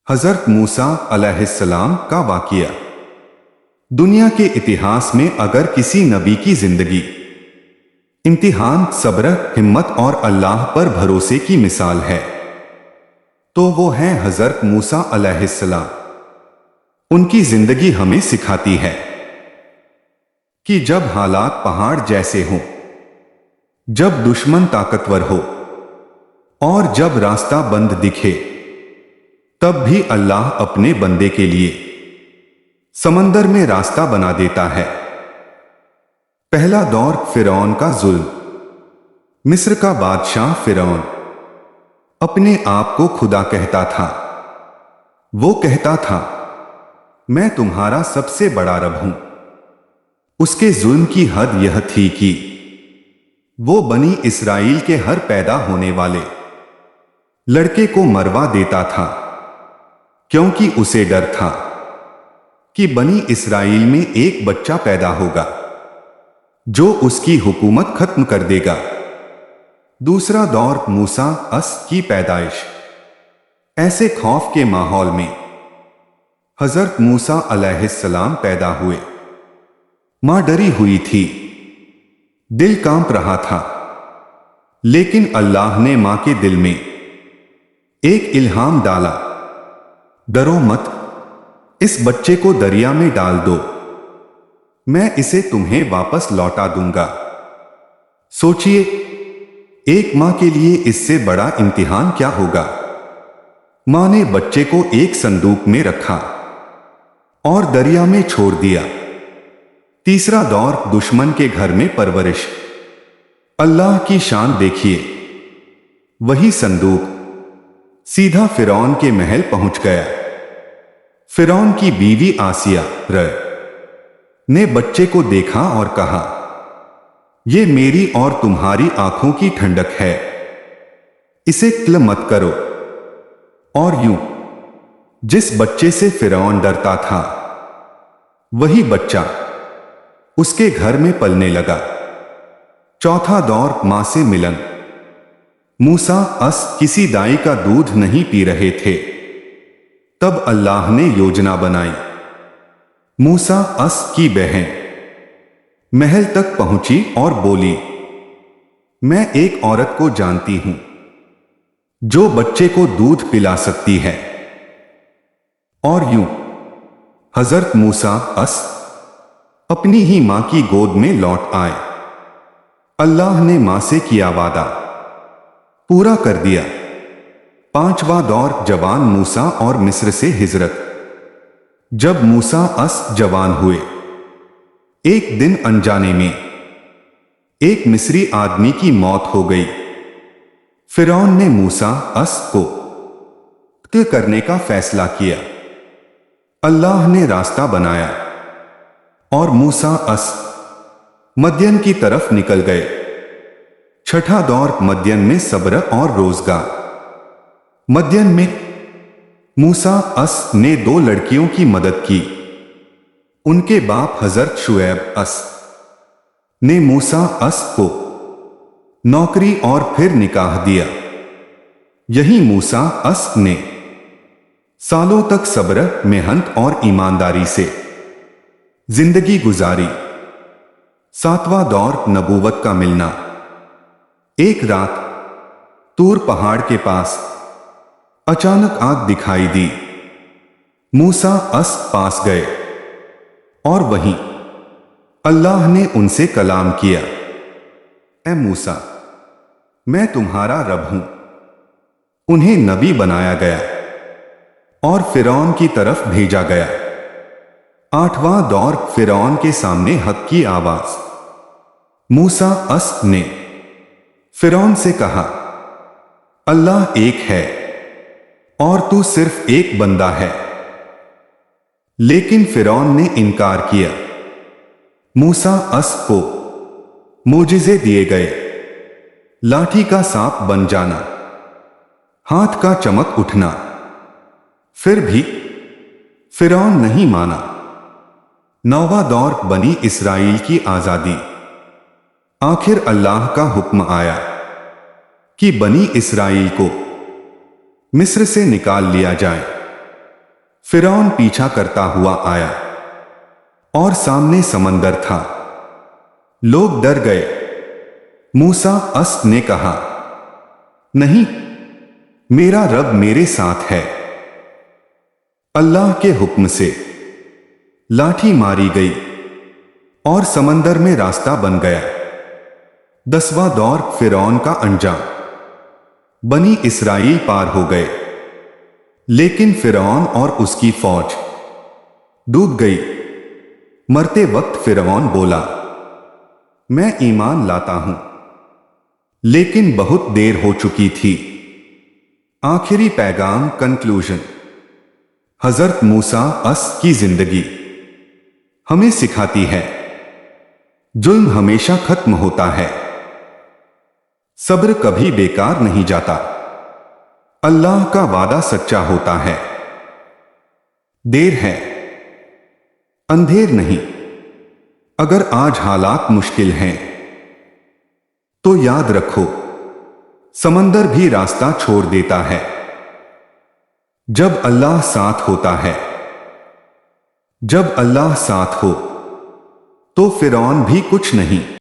हजरत मूसा अलैहिस्सलाम का वाक़िया। दुनिया के इतिहास में अगर किसी नबी की जिंदगी इम्तिहान, सब्र, हिम्मत और अल्लाह पर भरोसे की मिसाल है तो वो हैं हजरत मूसा अलैहिस्सलाम। उनकी जिंदगी हमें सिखाती है कि जब हालात पहाड़ जैसे हों, जब दुश्मन ताकतवर हो और जब रास्ता बंद दिखे, तब भी अल्लाह अपने बंदे के लिए समंदर में रास्ता बना देता है। पहला दौर फिरौन का जुल्म। मिस्र का बादशाह फिरौन अपने आप को खुदा कहता था। वो कहता था, मैं तुम्हारा सबसे बड़ा रब हूं। उसके जुल्म की हद यह थी कि वो बनी इस्राएल के हर पैदा होने वाले लड़के को मरवा देता था, क्योंकि उसे डर था कि बनी इस्राएल में एक बच्चा पैदा होगा जो उसकी हुकूमत खत्म कर देगा। दूसरा दौर मूसा अस की पैदाइश। ऐसे खौफ के माहौल में हजरत मूसा अलैहिस्सलाम पैदा हुए। मां डरी हुई थी, दिल कांप रहा था, लेकिन अल्लाह ने मां के दिल में एक इल्हाम डाला, डरो मत, इस बच्चे को दरिया में डाल दो, मैं इसे तुम्हें वापस लौटा दूंगा। सोचिए, एक मां के लिए इससे बड़ा इम्तिहान क्या होगा। मां ने बच्चे को एक संदूक में रखा और दरिया में छोड़ दिया। तीसरा दौर दुश्मन के घर में परवरिश। अल्लाह की शान देखिए, वही संदूक सीधा फिरौन के महल पहुंच गया। फिरौन की बीवी आसिया ने बच्चे को देखा और कहा, यह मेरी और तुम्हारी आंखों की ठंडक है, इसे कत्ल मत करो। और यूं जिस बच्चे से फिरौन डरता था, वही बच्चा उसके घर में पलने लगा। चौथा दौर मां से मिलन। मूसा अस किसी दाई का दूध नहीं पी रहे थे, तब अल्लाह ने योजना बनाई। मूसा अस की बहन महल तक पहुंची और बोली, मैं एक औरत को जानती हूं जो बच्चे को दूध पिला सकती है। और यूं हजरत मूसा अस अपनी ही मां की गोद में लौट आए। अल्लाह ने मां से किया वादा पूरा कर दिया। पांचवा दौर जवान मूसा और मिस्र से हिजरत। जब मूसा अस जवान हुए, एक दिन अनजाने में एक मिस्री आदमी की मौत हो गई। फिरौन ने मूसा अस को कत्ल करने का फैसला किया। अल्लाह ने रास्ता बनाया और मूसा अस मदियन की तरफ निकल गए। छठा दौर मदियन में सब्र और रोजगार। मदियन में मूसा अस ने दो लड़कियों की मदद की। उनके बाप हजरत शुएब अस ने मूसा अस को नौकरी और फिर निकाह दिया। यही मूसा अस ने सालों तक सब्र, मेहनत और ईमानदारी से जिंदगी गुजारी। सातवां दौर नबूवत का मिलना। एक रात तूर पहाड़ के पास अचानक आग दिखाई दी। मूसा अस पास गए और वहीं अल्लाह ने उनसे कलाम किया, ऐ मूसा, मैं तुम्हारा रब हूं। उन्हें नबी बनाया गया और फिरौन की तरफ भेजा गया। आठवां दौर फिरौन के सामने हक की आवाज। मूसा अस ने फिरौन से कहा, अल्लाह एक है और तू सिर्फ एक बंदा है। लेकिन फिरौन ने इनकार किया। मूसा अस को मोजिज़े दिए गए। लाठी का सांप बन जाना, हाथ का चमक उठना। फिर भी फिरौन नहीं माना। नौवां दौर बनी इस्राएल की आजादी। आखिर अल्लाह का हुक्म आया कि बनी इस्राएल को मिस्र से निकाल लिया जाए। फिरौन पीछा करता हुआ आया और सामने समंदर था। लोग डर गए। मूसा ने कहा, नहीं, मेरा रब मेरे साथ है। अल्लाह के हुक्म से लाठी मारी गई और समंदर में रास्ता बन गया। 10वां दौर फिरौन का अंजाम। बनी इस्राइल पार हो गए, लेकिन फिरौन और उसकी फौज डूब गई। मरते वक्त फिरौन बोला, मैं ईमान लाता हूं, लेकिन बहुत देर हो चुकी थी। आखिरी पैगाम कंक्लूजन। हजरत मूसा की जिंदगी हमें सिखाती है, जुल्म हमेशा खत्म होता है, सब्र कभी बेकार नहीं जाता, अल्लाह का वादा सच्चा होता है। देर है, अंधेर नहीं। अगर आज हालात मुश्किल हैं, तो याद रखो, समंदर भी रास्ता छोड़ देता है। जब अल्लाह साथ होता है, जब अल्लाह साथ हो, तो फिरौन भी कुछ नहीं।